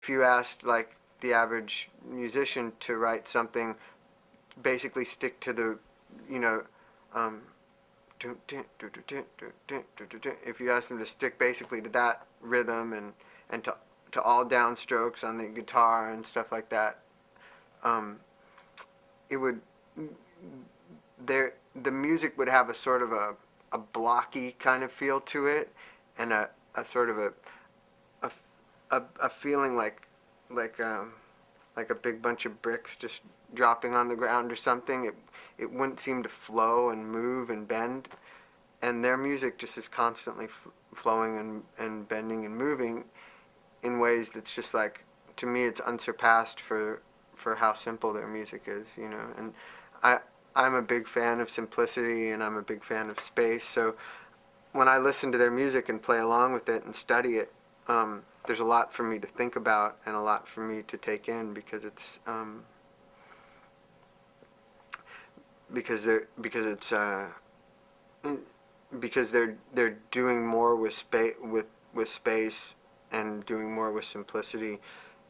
if you asked like the average musician to write something, basically stick to the, you know, um, if you ask them to stick basically to that rhythm and to all downstrokes on the guitar and stuff like that, um, it would the music would have a sort of a blocky kind of feel to it, and a sort of a, a feeling like a big bunch of bricks just dropping on the ground or something. It wouldn't seem to flow and move and bend, and their music just is constantly flowing and bending and moving in ways that's just like, to me, it's unsurpassed for how simple their music is, you know. And I I'm a big fan of simplicity, and I'm a big fan of space. So when I listen to their music and play along with it and study it, there's a lot for me to think about and a lot for me to take in, because it's because they're doing more with space and doing more with simplicity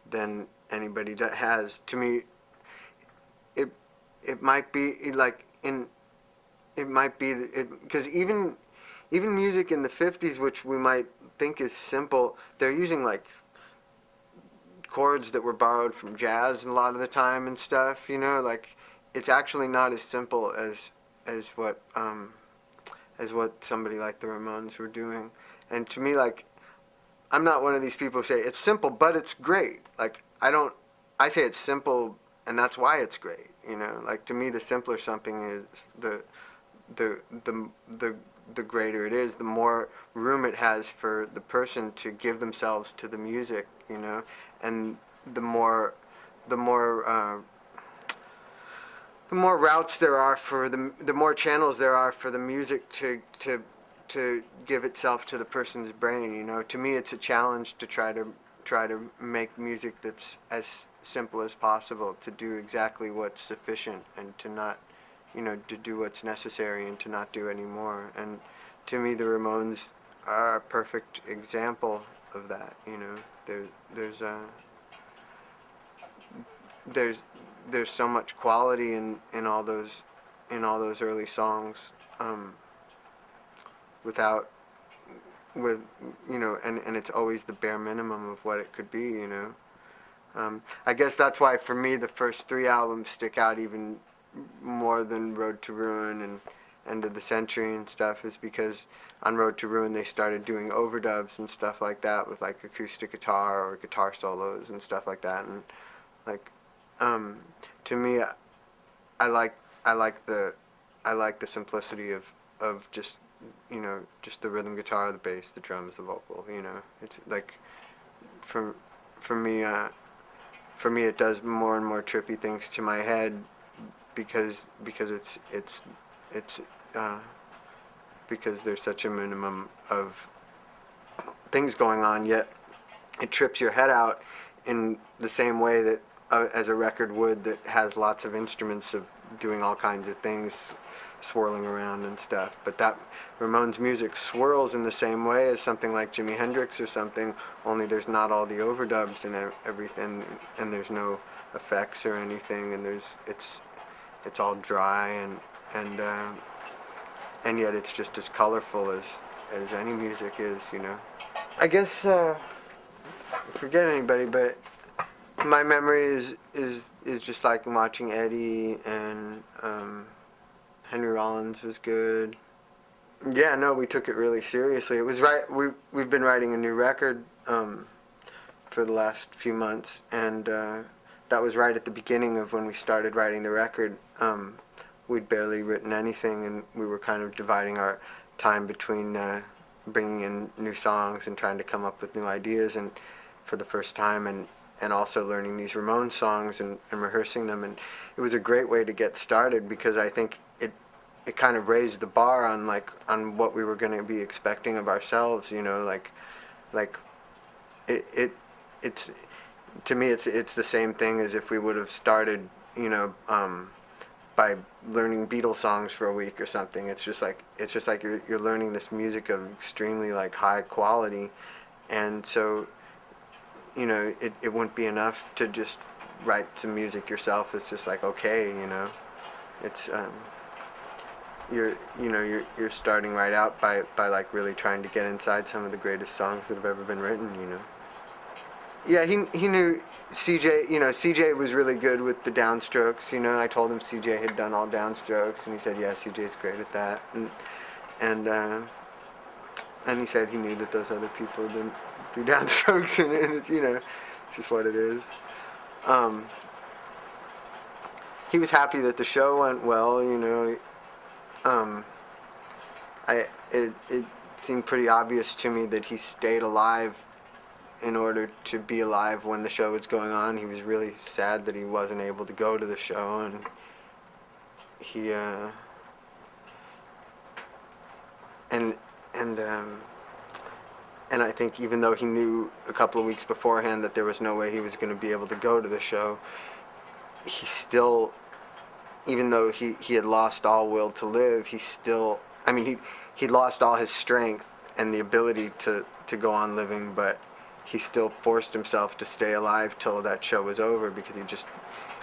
than anybody that has. To me, it it might be like in it might be because even music in the 50s, which we might think is simple, they're using like chords that were borrowed from jazz a lot of the time and stuff, you know. Like, it's actually not as simple as what somebody like the Ramones were doing. And to me, like, I'm not one of these people who say it's simple but it's great. Like, I say it's simple and that's why it's great, you know. Like, to me, the simpler something is, the the greater it is, the more room it has for the person to give themselves to the music, you know. And the more the more routes there are for the more channels there are for the music to give itself to the person's brain, you know. To me, it's a challenge to try to make music that's as simple as possible, to do exactly what's sufficient, and to not, you know, to do what's necessary and to not do any more. And to me, the Ramones are a perfect example of that, you know. There's a there's there's so much quality in all those early songs, without with you know, and it's always the bare minimum of what it could be, you know. I guess that's why for me the first three albums stick out even more than Road to Ruin and End of the Century and stuff, is because on Road to Ruin they started doing overdubs and stuff like that with like acoustic guitar or guitar solos and stuff like that. And like, to me, I like I like the I like the simplicity of just, you know, just the rhythm guitar, the bass, the drums, the vocal, you know. It's like, for for me uh for me it does more and more trippy things to my head, because it's uh because there's such a minimum of things going on, yet it trips your head out in the same way that, as a record would, that has lots of instruments of doing all kinds of things, swirling around and stuff. But that Ramones music swirls in the same way as something like Jimi Hendrix or something, only there's not all the overdubs and everything, and there's no effects or anything, and it's all dry, and yet it's just as colorful as any music is, you know. I guess, forget anybody, but my memory is just like watching Eddie, and Henry Rollins was good. Yeah, no, we took it really seriously. It was right. We've been writing a new record for the last few months, and that was right at the beginning of when we started writing the record. We'd barely written anything, and we were kind of dividing our time between bringing in new songs and trying to come up with new ideas, and for the first time, and also learning these Ramones songs and rehearsing them. And it was a great way to get started, because I think it kind of raised the bar on what we were going to be expecting of ourselves, you know. Like it's to me it's the same thing as if we would have started, you know, by learning Beatles songs for a week or something. It's just like you're learning this music of extremely like high quality, and so you know, it wouldn't be enough to just write some music yourself. It's just like, okay, you know, it's you're starting right out by like really trying to get inside some of the greatest songs that have ever been written, you know. Yeah, he knew CJ, you know, CJ was really good with the downstrokes, you know. I told him CJ had done all downstrokes, and he said, yeah, CJ's great at that. And he said he knew that those other people didn't do downstrokes, and it's, you know, it's just what it is. He was happy that the show went well, you know. It seemed pretty obvious to me that he stayed alive in order to be alive when the show was going on. He was really sad that he wasn't able to go to the show, and he and I think even though he knew a couple of weeks beforehand that there was no way he was going to be able to go to the show, he still, even though he had lost all will to live, he still, I mean, he lost all his strength and the ability to go on living, but he still forced himself to stay alive till that show was over, because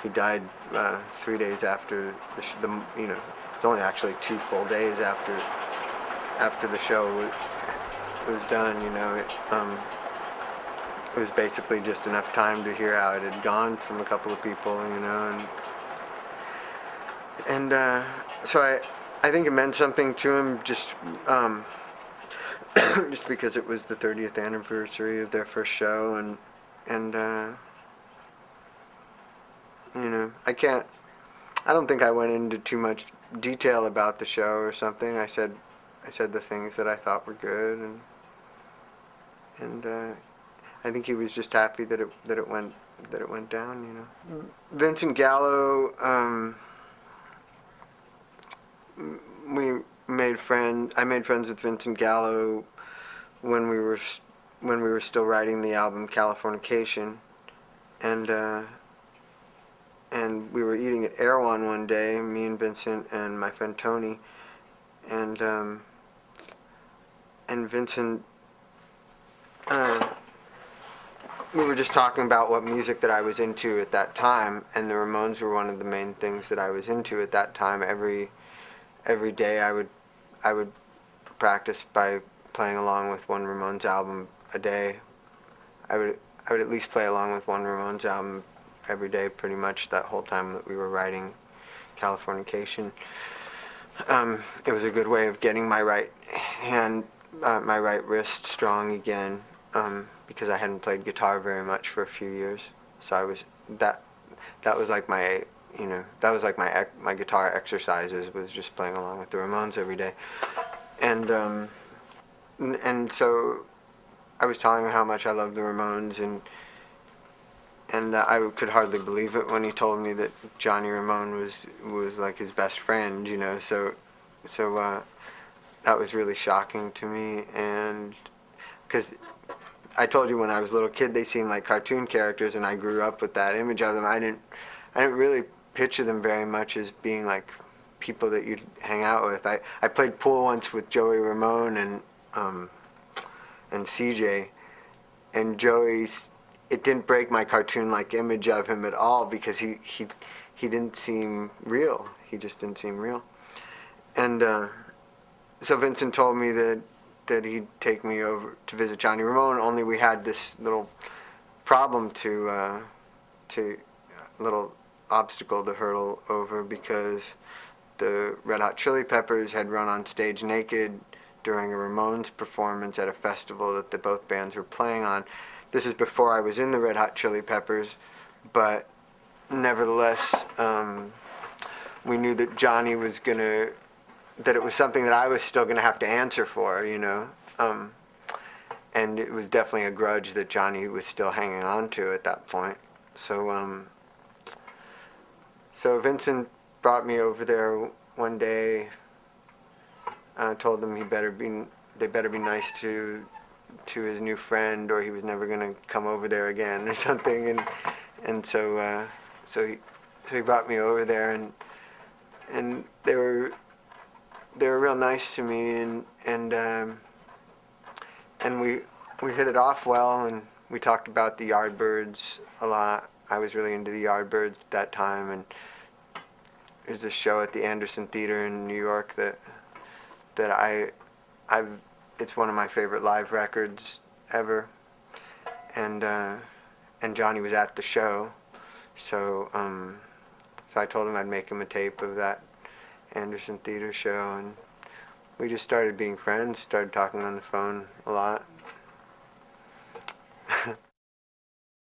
he died 3 days after the you know, it's only actually 2 full days after the show was done, you know. It was basically just enough time to hear how it had gone from a couple of people, you know, and so I think it meant something to him, just just because it was the 30th anniversary of their first show, and you know, I don't think I went into too much detail about the show or something. I said the things that I thought were good, and I think he was just happy that it went down, you know. Vincent Gallo, I made friends with Vincent Gallo when we were still writing the album Californication, and we were eating at Erewhon one day, me and Vincent and my friend Tony, and Vincent, we were just talking about what music that I was into at that time, and the Ramones were one of the main things that I was into at that time. Every day I would practice by playing along with one Ramones album a day. I would at least play along with one Ramones album every day, pretty much that whole time that we were writing Californication. It was a good way of getting my right hand, my right wrist strong again, because I hadn't played guitar very much for a few years. So I was that was like my, you know, that was like my guitar exercises, was just playing along with the Ramones every day. And so I was telling him how much I loved the Ramones, and I could hardly believe it when he told me that Johnny Ramone was like his best friend, you know. So that was really shocking to me, and because I told you when I was a little kid they seemed like cartoon characters, and I grew up with that image of them. I didn't really picture them very much as being like people that you'd hang out with. I played pool once with Joey Ramone and CJ, and Joey, it didn't break my cartoon-like image of him at all, because he didn't seem real. He just didn't seem real. And so Vincent told me that he'd take me over to visit Johnny Ramone, only we had this little problem to little obstacle to hurdle over, because the Red Hot Chili Peppers had run on stage naked during a Ramones performance at a festival that both bands were playing on. This is before I was in the Red Hot Chili Peppers, but nevertheless, we knew that Johnny was gonna, that it was something that I was still gonna have to answer for, you know. And it was definitely a grudge that Johnny was still hanging on to at that point. So Vincent brought me over there one day. Told them they better be nice to his new friend, or he was never going to come over there again, or something. And so he brought me over there, and they were real nice to me, and we hit it off well, we talked about the Yardbirds a lot. I was really into the Yardbirds at that time, and there's a show at the Anderson Theater in New York that I've it's one of my favorite live records ever, and Johnny was at the show, so so I told him I'd make him a tape of that Anderson Theater show, and we just started being friends, started talking on the phone a lot,